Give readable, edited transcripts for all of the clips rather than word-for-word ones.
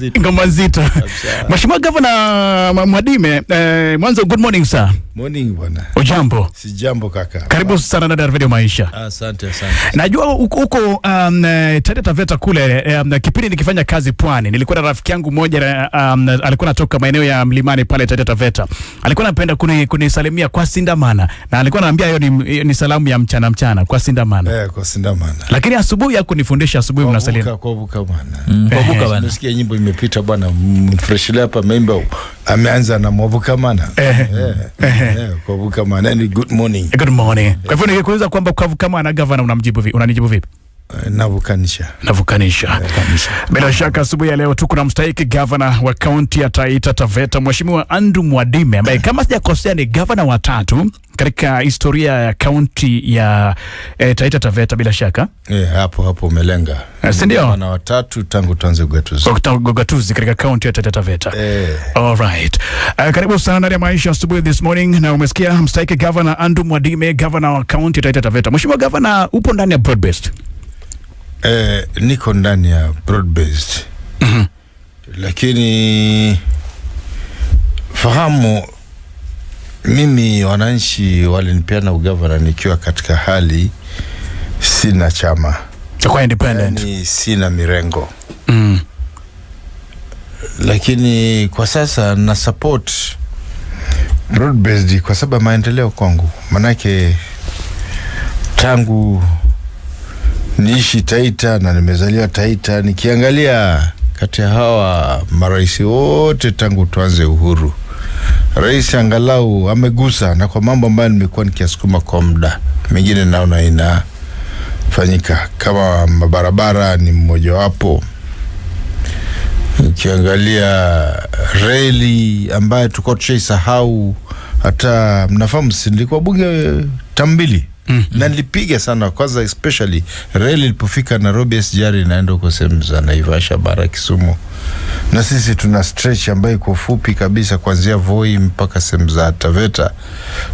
Ngoma nzito. Mheshimiwa Governor Mwadime, mwanzo good morning sir. Morning bwana. Ujambo? Si jambo kaka. Karibu sana na Radio Maisha. Asante. Najua huko Taita Taveta kule kipindi nikifanya kazi Pwani, nilikuwa na rafiki yangu mmoja alikuwa anatoka maeneo ya Mlimani pale Taita Taveta. Alikuwa anapenda kunisalimia kwa Sindamana na alikuwa ananiambia hiyo ni salamu ya mchana kwa Sindamana. Kwa Sindamana. Lakini asubuhi yako nifundisha asubuhi mnasalimia. Kwa buka bwana. Kwa buka bwana. Nasikia nyimbo imepita bwana, fresh hapa member ameanza na mwavuka mana. Kwa buka mana ni good morning. Good morning. Kwa hivyo ningekuuliza kwamba kama ana governor unanijibu vipi? Navukanisha. Bila shaka asubuhi ya leo tuko na mstahiki governor wa kaunti ya Taita Taveta, Mheshimiwa Andrew Mwadime, ambaye kama sijakosea ni governor wa 3 katika historia ya kaunti ya Taita Taveta bila shaka. Hapo umelenga. Si ndio? Governor wa 3 tangu tuanze ugatuzi katika kaunti ya Taita Taveta. All right. Karibu sana ndani ya Maisha asubuhi this morning, na umesikia mstahiki governor Andrew Mwadime, governor wa kaunti ya Taita Taveta. Mheshimiwa governor, upo ndani ya broad-based? Niko ndani ya broad-based. Lakini fahamu mimi wananchi walinipeana ugavana nikiwa katika hali sina chama. Kwa independent. Yani sina mirengo. Lakini kwa sasa na support broad-based kwa sababu maendeleo kwangu. Manake tangu niishi Taita na nimezaliwa Taita, nikiangalia kati ya hawa maraisi wote tangu tuanze uhuru, rais angalau amegusa, na kwa mambo ambayo nimekuwa nikiasukuma kwa muda mengine naona inafanyika, kama mabarabara ni mmoja wapo. Ukiangalia reli ambayo tulikuwa tushaisahau, hata mnafahamu nilikuwa bunge tambili. Na nilipiga sana, kwanza especially reli ilipofika Nairobi SGR inaenda huko sehemu za Naivasha, Bara, Kisumu. Na sisi tuna stretch ambayo iko fupi kabisa kuanzia Voi mpaka sehemu za Taveta.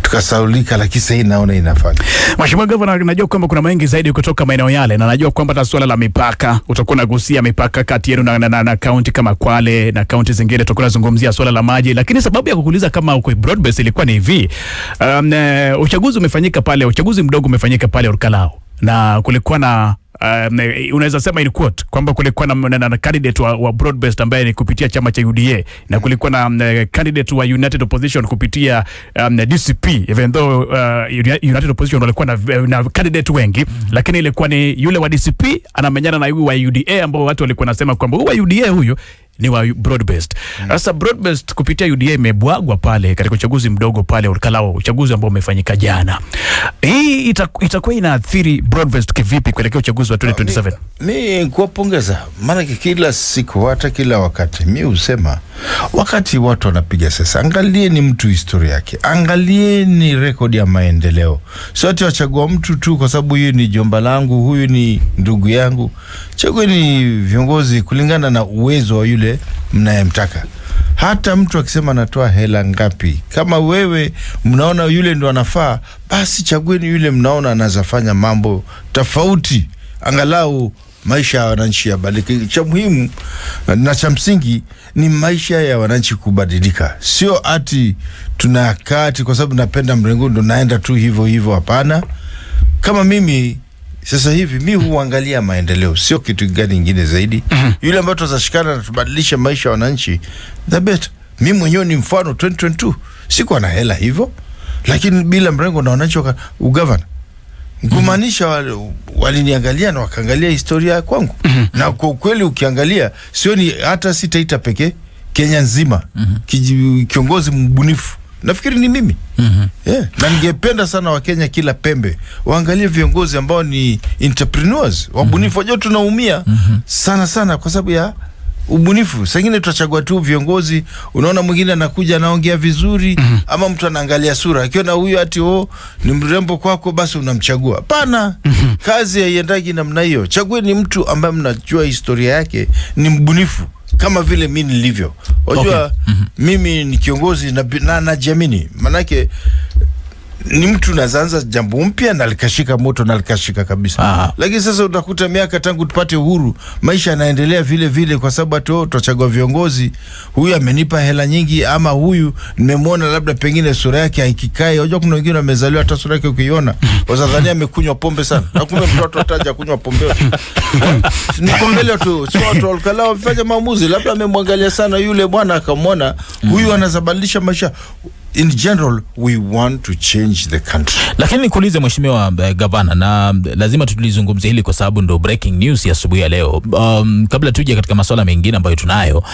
Tukasaulika, lakini sasa naona inafanya. Mheshimiwa Governor, najua kwamba kuna mengi zaidi kutoka maeneo yale, na najua kwamba hata swala la mipaka utakuwa unagusia mipaka kati yenu na kaunti kama Kwale na kaunti zingine, tutakuwa tunazungumzia swala la maji. Lakini sababu ya kukuuliza kama uko broad-based ilikuwa ni hivi. Uchaguzi umefanyika pale, uchaguzi mdogo umefanyika pale Orkalao, na kulikuwa na unaweza sema in quote kwamba kulikuwa na candidate wa broad-based ambaye ni kupitia chama cha UDA, na kulikuwa na candidate wa United Opposition kupitia DCP, even though United Opposition walikuwa na candidate wengi, lakini ilikuwa ni yule wa DCP anamenyana na yule wa UDA ambao watu walikuwa nasema kwamba huyu wa UDA huyo ni wa broad-based. Sasa broad-based kupitia UDA imebwagwa pale katika uchaguzi mdogo pale Orkalao, uchaguzi ambao umefanyika jana. Hii itakuwa inaathiri broad-based kivipi kuelekea uchaguzi wa 2027? Mimi kuwapongeza, maana kila siku hata kila wakati mimi husema, wakati watu wanapiga sasa, angalieni mtu historia yake, angalieni rekodi ya maendeleo. Sote wachagua mtu tu kwa sababu huyu ni jomba langu, huyu ni ndugu yangu. Chagueni viongozi kulingana na uwezo wa yule mnayemtaka. Hata mtu akisema anatoa hela ngapi, kama wewe mnaona yule ndo anafaa, basi chagueni yule mnaona anazafanya mambo tofauti, angalau maisha ya wananchi yabadilike. Cha muhimu na cha msingi ni maisha ya wananchi kubadilika. Sio ati tunakati kwa sababu napenda mrengo ndo naenda tu hivyo, hapana. Kama mimi sasa hivi mimi huangalia maendeleo, sio kitu gani kingine zaidi. Yule ambaye tutashikana na tubadilisha maisha ya wananchi, the better. Mimi mwenyewe ni mfano 2022 sikuwa na hela hivyo, lakini bila mrengo na wananchi ugavana, kumaanisha waliniangalia na wakaangalia historia kwangu. Na kwa kweli ukiangalia sio ni hata si Taita pekee, Kenya nzima kiongozi mbunifu nafikiri ni mimi. Na ningependa sana Wakenya kila pembe waangalie viongozi ambao ni entrepreneurs, wabunifu. Wajua tunaumia sana kwa sababu ya ubunifu. Sengine tutachagua tu viongozi, unaona mwingine anakuja anaongea vizuri, ama mtu anaangalia sura, akiona huyu ati ni mrembo kwako basi unamchagua. Hapana. Kazi haiendagi namna hiyo. Chagueni mtu ambaye mnajua historia yake ni mbunifu, kama vile mimi nilivyo. Unajua mimi ni kiongozi na najiamini, manake ni mtu naanza jambo mpya na likashika moto na likashika kabisa. Lakini sasa utakuta miaka tangu tupate uhuru, maisha yanaendelea vile vile, kwa sababu tutachagua viongozi, huyu amenipa hela nyingi, ama huyu nimemwona labda pengine sura yake haikikai. Unajua kuna wengine wamezaliwa hata sura yake ukiona wazadhani amekunywa pombe sana, na kumbe mtoto ataja kunywa pombe ni pombe leo tu. Sio watu Olkalau wamefanya maamuzi, labda amemwangalia sana yule bwana akamwona huyu anazabadilisha maisha. In general, we want to change the country. Lakini nikuulize mheshimiwa gavana, na lazima tulizungumzie hili kwa sababu ndo breaking news ya asubuhi ya leo. Kabla tuje katika masuala mengine ambayo tunayo,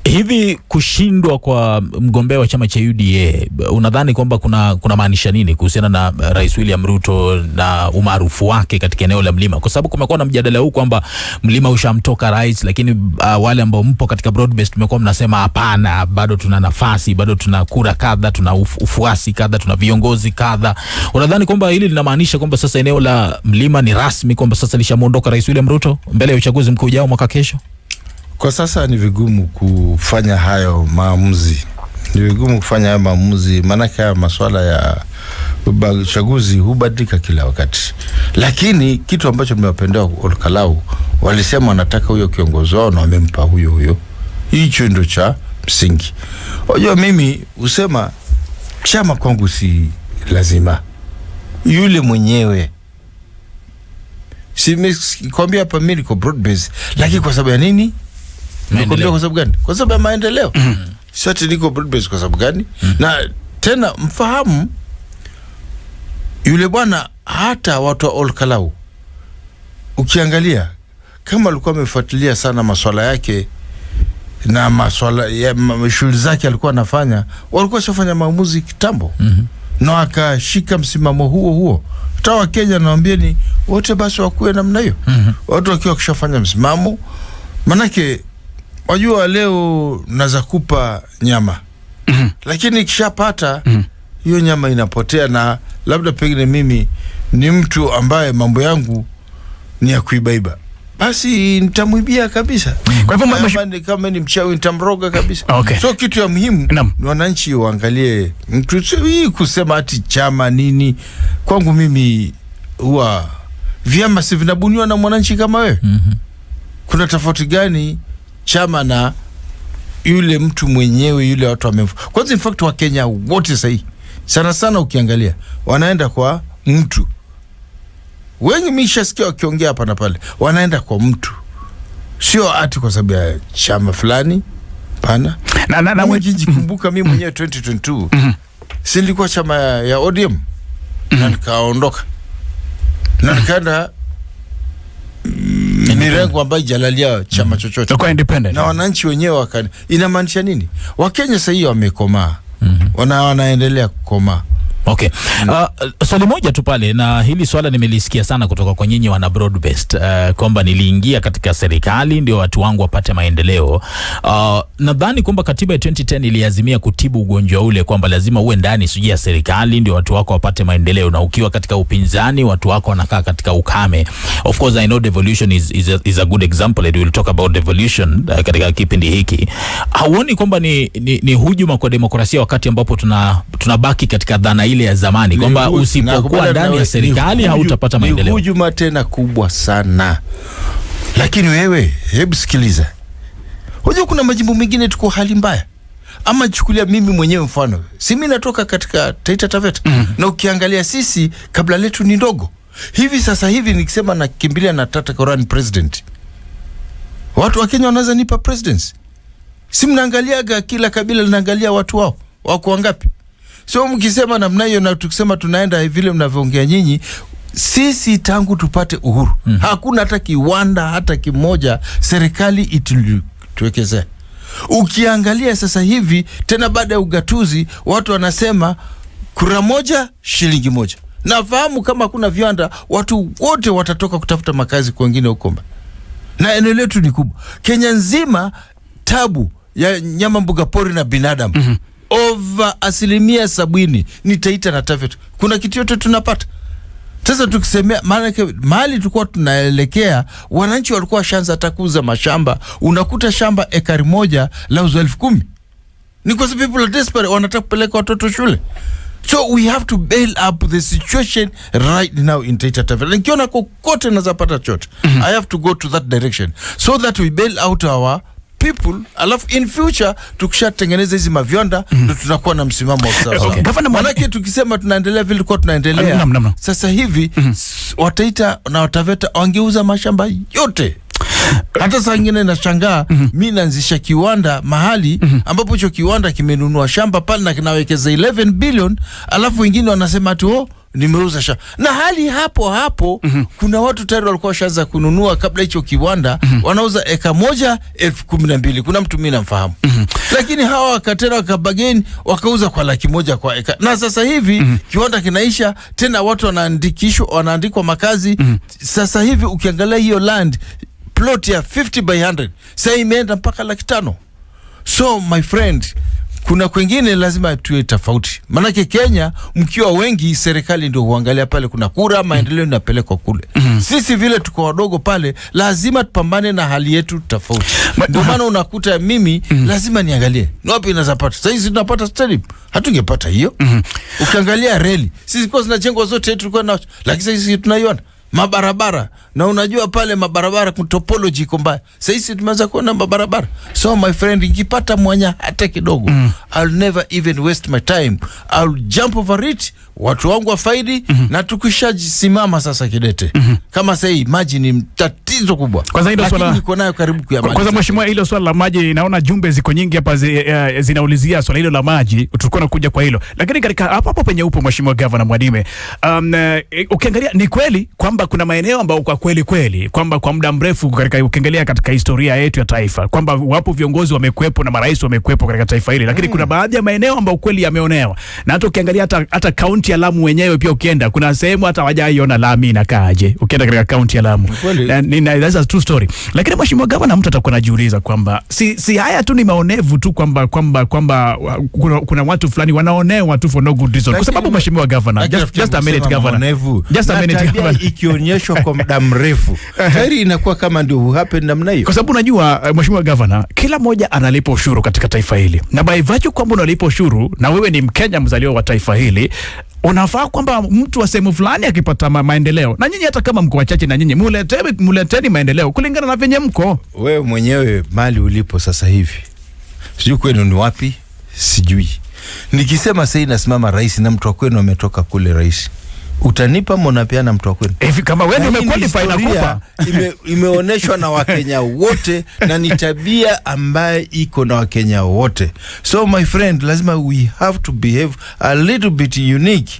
hivi kushindwa kwa mgombea wa chama cha UDA unadhani kwamba kuna maanisha nini kuhusiana na Rais William Ruto na umaarufu wake katika eneo la Mlima? Kwa sababu kumekuwa na mjadala huu kwamba Mlima ushamtoka rais, lakini wale ambao mpo katika broad-based tumekuwa mnasema hapana, bado tuna nafasi, bado tuna kura kadha, tuna ufuasi kadha, tuna viongozi kadha. Unadhani kwamba hili linamaanisha kwamba sasa eneo la Mlima ni rasmi kwamba sasa lishamuondoka Rais William Ruto mbele ya uchaguzi mkuu ujao mwaka kesho? Kwa sasa ni vigumu kufanya hayo maamuzi. Maanake masuala ya uchaguzi hubadilika kila wakati. Lakini kitu ambacho nimewapendea Olkalau, walisema wanataka huyo kiongozi wao na wamempa huyo. Hicho ndio cha msingi. Unajua mimi usema chama kwangu si lazima. Yule mwenyewe kwambia hapa mimi niko broad base, lakini kwa sababu ya nini? Nikwambia kwa sababu gani? Kwa sababu ya maendeleo. Sasa niko broad base kwa sababu gani? Na tena mfahamu yule bwana, hata watu wa Olkalau ukiangalia kama alikuwa amefuatilia sana masuala yake na masuala ya shughuli zake alikuwa anafanya, walikuwa shafanya maamuzi kitambo. Na akashika msimamo huo. Hata Kenya naambieni wote basi wakuwe namna hiyo. Watu wakiwa kishafanya msimamo, manake wajua leo naweza kupa nyama. Lakini kishapata hiyo nyama inapotea, na labda pengine mimi ni mtu ambaye mambo yangu ni ya kuibaiba, basi nitamwibia kabisa. Kwa hivyo kama ni mchawi nitamroga kabisa. So kitu ya muhimu ni wananchi waangalie mtu hii kusema ati chama nini. Kwangu mimi huwa vyama si vinabuniwa na mwananchi kama wewe. Kuna tofauti gani chama na yule mtu mwenyewe, yule watu wamemfu? Kwanza in fact wa Kenya wote sahi sana ukiangalia wanaenda kwa mtu. Wengi mishasikia wakiongea hapa na pale, wanaenda kwa mtu, sio ati kwa sababu ya chama fulani. Pana na kumbuka mimi mwenyewe 2022 si nilikuwa chama ya ODM na nikaondoka na nikaenda mirengo ambayo jalalia chama chochote kwa independent, na wananchi wenyewe wakani. Inamaanisha nini? Wakenya sasa hiyo wamekomaa, wanaendelea kukomaa. Okay. Swali moja tu pale, na hili swala nimelisikia sana kutoka kwa nyinyi wana broad based, kwamba niliingia katika serikali ndio watu wangu wapate maendeleo. Nadhani kwamba katiba ya 2010 iliazimia kutibu ugonjwa ule kwamba lazima uwe ndani sijui ya serikali ndio watu wako wapate maendeleo, na ukiwa katika upinzani watu wako wanakaa katika ukame. Of course I know devolution is a good example, and we will talk about devolution katika kipindi hiki. Hauoni kwamba ni hujuma kwa demokrasia wakati ambapo tunabaki katika dhana ile ya zamani kwamba usipokuwa ndani ya serikali hautapata maendeleo? Ni hujuma tena kubwa sana. Lakini wewe hebu sikiliza, unajua kuna majimbo mengine tuko hali mbaya. Ama chukulia mimi mwenyewe mfano, si mimi natoka katika Taita Taveta, na ukiangalia sisi kabla letu ni ndogo. Hivi sasa hivi nikisema nakimbilia nataka Koran president, watu wa Kenya wanaweza nipa presidency? Si mnaangaliaga kila kabila linaangalia watu wao wako wangapi? So mkisema namna hiyo na tukisema tunaenda vile mnavyoongea nyinyi, sisi tangu tupate uhuru hakuna hata kiwanda hata kimoja serikali ituwekezea. Ukiangalia sasa hivi tena baada ya ugatuzi watu wanasema kura moja shilingi moja. Nafahamu kama kuna viwanda watu wote watatoka kutafuta makazi kwingine huko. Na eneo letu ni kubwa. Kenya nzima tabu ya nyama mbuga pori na binadamu over 70% ni Taita na Taveta. Kuna kitu yote tunapata. Sasa tukisemea mahali tulikuwa tunaelekea, wananchi walikuwa shanza atakuza mashamba. Unakuta shamba ekari moja la uzo 10,000. Ni kwa sababu people are desperate, wanataka kupeleka watoto shule. So we have to bail up the situation right now in Taita Taveta. Nikiona kokote nazapata chote, I have to go to that direction so that we bail out our people, alafu in future tukishatengeneza hizi mavyonda ndio tutakuwa na msimamo wa sawa. Manake tukisema tunaendelea vile tulikuwa tunaendelea sasa hivi Wataita na Wataveta wangeuza mashamba yote. Hata saa nyingine nashangaa mimi naanzisha kiwanda mahali ambapo hicho kiwanda kimenunua shamba pale na kinawekeza 11 billion, alafu wengine wanasema tu nimeuza shamba. Na hali hapo kuna watu tayari walikuwa washaanza kununua kabla hicho kiwanda, wanauza eka moja 12,000. Kuna mtu mimi namfahamu. Lakini hawa wakatera wakabageni wakauza kwa 100,000 kwa eka. Na sasa hivi kiwanda kinaisha tena, watu wanaandikwa makazi. Sasa hivi ukiangalia hiyo land plot ya 50 by 100 sasa imeenda mpaka 500,000. So my friend, kuna kwingine lazima tuwe tofauti. Manake Kenya mkiwa wengi, serikali ndio huangalia pale kuna kura, maendeleo yanapelekwa kule. Sisi vile tuko wadogo pale, lazima tupambane na hali yetu tofauti. Ndio maana unakuta mimi lazima niangalie ni wapi nazapata. Sasa hizi tunapata stadium, hatungepata hiyo. Ukiangalia reli, sisi kwa zinajengwa zote tulikuwa na, lakini sasa hizi tunaiona mabarabara, na unajua pale mabarabara topology iko mbaya. Sasa hizi tumeanza kuona mabarabara. So my friend, nikipata mwanya hata kidogo, I'll never even waste my time. I'll jump over it, watu wangu wafaidi, na tukishajisimama sasa kidete. Kama sasa hii maji ni tatizo kubwa. Kwanza hilo swala niko nayo karibu kuyamaliza. Kwanza mheshimiwa, hilo swala la maji, naona jumbe ziko nyingi hapa zinaulizia swala hilo la maji, tulikuwa nakuja kwa hilo. Lakini katika hapo penye upo mheshimiwa Governor Mwadime, ukiangalia ni kweli kwamba kuna maeneo ambayo kwa kweli kwamba kwa muda mrefu katika ukiangalia katika historia yetu ya taifa kwamba wapo viongozi wamekuepo na marais wamekuepo katika taifa hili, lakini kuna baadhi ya maeneo ambayo kweli yameonewa. Na hata ukiangalia hata kaunti ya Lamu wenyewe pia ukienda, kuna sehemu hata hawajaiona lami inakaaje ukienda katika kaunti ya Lamu. That's a true story. Lakini mheshimiwa Governor, mtu atakuwa anajiuliza kwamba si haya tu ni maonevu tu kwamba kuna watu fulani wanaonewa tu for no good reason. Kwa sababu mheshimiwa Governor, just a minute Governor. Just a minute Governor. Ikionyeshwa kwa muda mrefu, tayari inakuwa kama ndio happen namna hiyo. Kwa sababu unajua mheshimiwa Governor, kila mmoja analipa ushuru katika taifa hili. Na by virtue kwamba unalipa ushuru na wewe ni Mkenya mzaliwa wa taifa hili, unafaa kwamba mtu wa sehemu fulani akipata maendeleo, na nyinyi hata kama mko wachache, na nyinyi muleteni maendeleo kulingana na venye mko. Wewe mwenyewe mali ulipo sasa hivi, sijui kwenu ni wapi, sijui. Nikisema sasa nasimama rais na mtu wa kwenu ametoka kule rais, utanipa mnapeana mtu wa kwenu? Hivi kama wewe ndio umequalify na kupa. Imeoneshwa na Wakenya wote na ni tabia ambaye iko na Wakenya wote. So my friend, lazima we have to behave a little bit unique.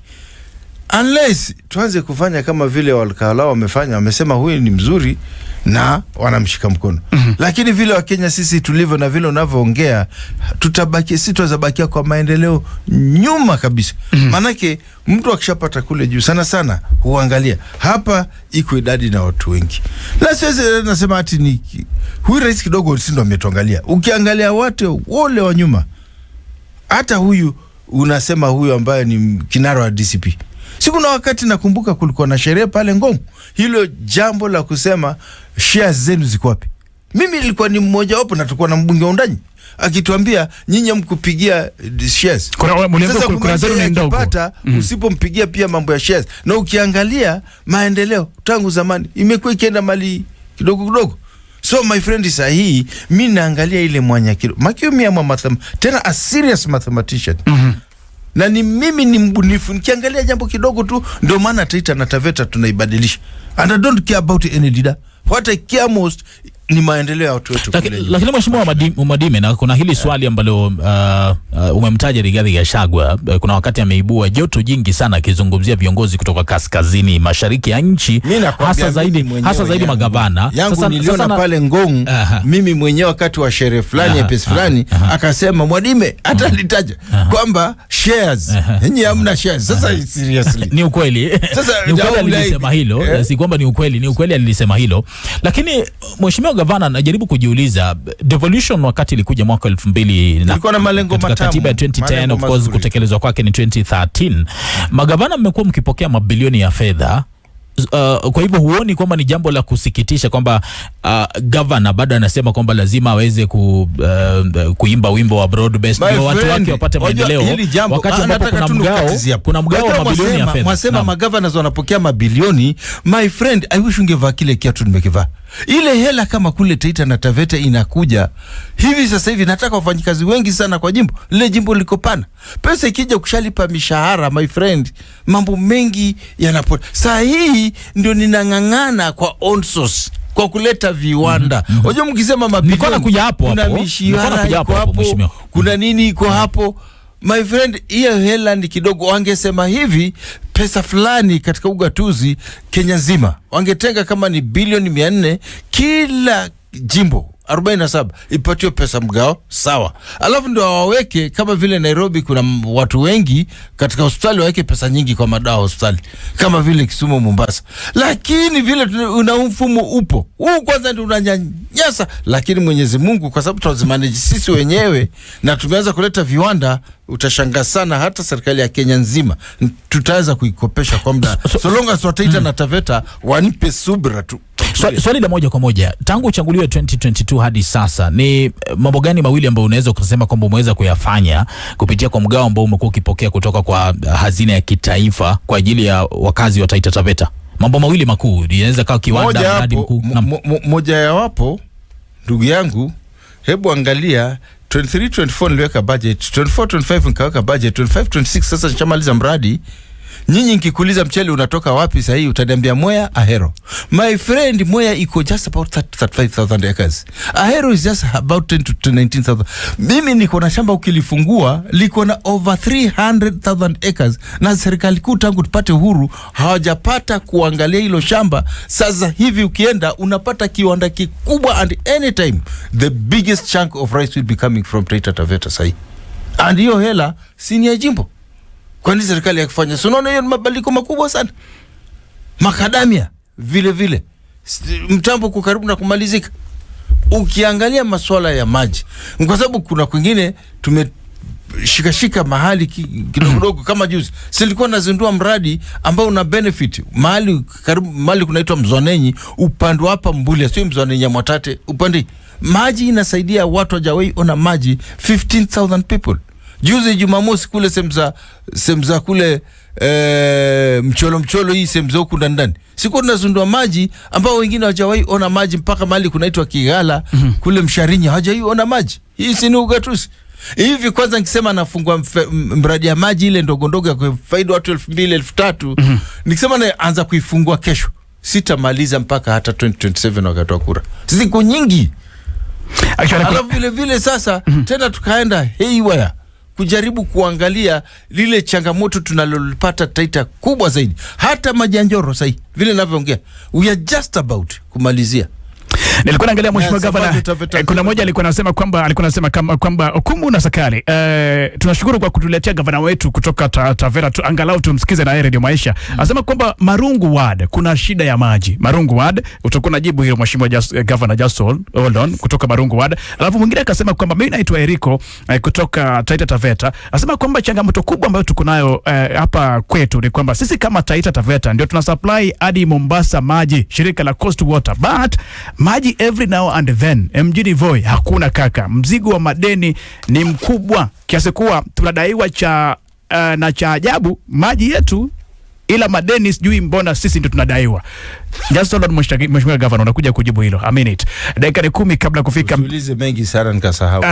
Unless tuanze kufanya kama vile Walkala wamefanya, wamesema huyu ni mzuri na wanamshika mkono. Lakini vile Wakenya sisi tulivyo na vile unavyoongea, sisi tutabakia kwa maendeleo nyuma kabisa. Manake mtu akishapata kule juu sana huangalia hapa iko idadi na watu wengi. Na sasa nasema ati ni huyu rais kidogo si ndo ametuangalia. Ukiangalia watu wale wa nyuma, hata huyu unasema huyu ambaye ni kinara wa DCP, siku na wakati nakumbuka kulikuwa na sherehe pale Ngong, hilo jambo la kusema shares zenu ziko wapi. Mimi nilikuwa ni mmoja wapo na tulikuwa na mbunge wa Undanyi akituambia nyinyi mkupigia shares. Kuna zero ni ndogo. Usipompigia pia mambo ya shares. Na ukiangalia maendeleo tangu zamani imekuwa ikienda mali kidogo. So my friend, is hii mimi naangalia ile mwanya kidogo. Makio mia tena a serious mathematician. Na mimi ni mbunifu, nikiangalia jambo kidogo tu ndio maana Taita na Taveta tunaibadilisha. And I don't care about any leader. What I care most ni maendeleo ya watu wetu. Lakini mheshimiwa Mwadime, na kuna hili swali ambalo umemtaja Rigathi Gachagua, kuna wakati ameibua joto jingi sana akizungumzia viongozi kutoka kaskazini mashariki ya nchi, hasa zaidi magavana. Sasa niliona pale Ngong, mimi mwenyewe wakati wa sherehe fulani pesa fulani akasema Mwadime hata alitaja kwamba shares yenye hamna shares. Sasa seriously ni ukweli. Sasa ni ukweli alisema hilo, si kwamba ni ukweli alisema hilo. Lakini mheshimiwa Gavana, najaribu kujiuliza, devolution wakati ilikuja mwaka 2000 ilikuwa na malengo matamu, katiba ya 2010 of course kutekelezwa kwake ni 2013. Magavana mmekuwa mkipokea mabilioni ya fedha Kwa hivyo huoni kwamba ni jambo la kusikitisha kwamba governor bado anasema kwamba lazima aweze kuimba wimbo wa broad based ndio watu wake wapate maendeleo, wakati ambapo kuna mgao wa mabilioni ya fedha. Mwasema magovernors wanapokea mabilioni. My friend, I wish ungevaa kile kiatu nimekivaa. Ile hela kama kule Taita na Taveta inakuja hivi sasa hivi, nataka wafanyikazi wengi sana kwa jimbo lile. Jimbo liko pana, pesa ikija kushalipa mishahara, my friend, mambo mengi yanapo. Saa hii ndio ninang'ang'ana kwa on source kwa kuleta viwanda. Unajua mkisema mabilioni kuna mishahara iko hapo, kuna nini iko hapo. My friend, hiyo hela ni kidogo. Wangesema hivi, pesa fulani katika ugatuzi Kenya nzima wangetenga kama ni bilioni 400 kila jimbo 47 ipatiwe pesa mgao sawa. Alafu ndio waweke kama vile Nairobi kuna watu wengi katika hospitali, waweke pesa nyingi kwa madawa hospitali kama vile Kisumu, Mombasa. Lakini vile una mfumo upo huu, kwanza ndio unanyanyasa. Lakini Mwenyezi Mungu, kwa sababu tunazimanage sisi wenyewe na tumeanza kuleta viwanda, utashangaa sana hata serikali ya Kenya nzima tutaweza kuikopesha kwa muda. So long as Taita na Taveta wanipe subra tu. Swali la moja kwa moja, tangu uchaguliwe 2022 hadi sasa, ni mambo gani mawili ambayo unaweza kusema kwamba umeweza kuyafanya kupitia kwa mgao ambao umekuwa ukipokea kutoka kwa hazina ya kitaifa kwa ajili ya wakazi wa Taita Taveta? Mambo mawili makuu, inaweza kawa kiwanda, mradi mkuu. Moja ya wapo, ndugu yangu, hebu angalia 23-24 niliweka budget, 24-25 nikaweka budget, 25-26 sasa nishamaliza mradi. Nyinyi nikikuuliza mchele unatoka wapi sasa hii, utaniambia Mwea, Ahero. My friend, Mwea iko just about 35,000 acres. Ahero is just about 10 to 19,000. Mimi niko na shamba ukilifungua liko na over 300,000 acres, na serikali kuu tangu tupate uhuru hawajapata kuangalia hilo shamba. Sasa hivi ukienda unapata kiwanda kikubwa, and anytime the biggest chunk of rice will be coming from Taita Taveta sasa. And hiyo hela si ni ya jimbo. Kwani serikali ya kufanya? So unaona hiyo ni mabadiliko makubwa sana. Makadamia vile vile, mtambo uko karibu na kumalizika. Ukiangalia masuala ya maji, kwa sababu kuna kwingine tumeshikashika mahali kidogo kama juzi silikuwa nazindua mradi ambao una benefit mahali karibu, mahali kunaitwa Mzonenyi, upande hapa Mbulia, sio Mzonenyi ya Mwatate, upande maji inasaidia watu hawajawahi ona maji, 15,000 people. Juzi Jumamosi kule semza kule mcholo hii semza huku ndani. Siku tunazundua maji ambao wengine hawajawahi ona maji, mpaka mahali kunaitwa Kigala kule Msharinya hawajawahi ona maji. Hii si ni ugatuzi. Hivi kwanza nikisema nafungua mradi ya maji ile ndogo ya kufaidi watu 2,000 3,000, nikisema naanza kuifungua kesho, sitamaliza mpaka hata 2027 wakati wa kura. Siku nyingi. Alafu vile sasa tena tukaenda haywire kujaribu kuangalia lile changamoto tunalolipata Taita kubwa zaidi. Hata Majanjoro sasa vile ninavyoongea, we are just about kumalizia. Nilikuwa naangalia mheshimiwa gavana, kuna mmoja alikuwa anasema kwamba Okumu na Sakali, tunashukuru kwa kutuletea gavana wetu kutoka Taveta tu, angalau tumsikize na Radio Maisha. Anasema kwamba Marungu Ward kuna shida ya maji. Marungu Ward, utakuwa najibu hilo mheshimiwa gavana Justin Oldon kutoka Marungu Ward. Alafu mwingine akasema kwamba mimi naitwa Eriko kutoka Taita Taveta. Anasema kwamba changamoto kubwa ambayo tuko nayo hapa kwetu ni kwamba sisi kama Taita Taveta ndio tuna supply hadi Mombasa maji, shirika la Coast Water, but maji every now and then mjini Voi hakuna kaka. Mzigo wa madeni ni mkubwa kiasi kuwa tunadaiwa na cha ajabu maji yetu, ila madeni sijui mbona sisi ndio tunadaiwa. Just hold on mheshimiwa governor, unakuja kujibu hilo. A minute. Dakika 10 kabla kufika. Usiulize mengi sana nikasahau.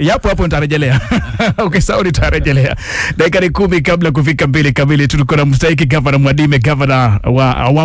Hapo nitarejelea. Okay, sawa, nitarejelea. Dakika 10 kabla kufika 2 kamili tulikuwa na mstahiki governor Mwadime, governor wa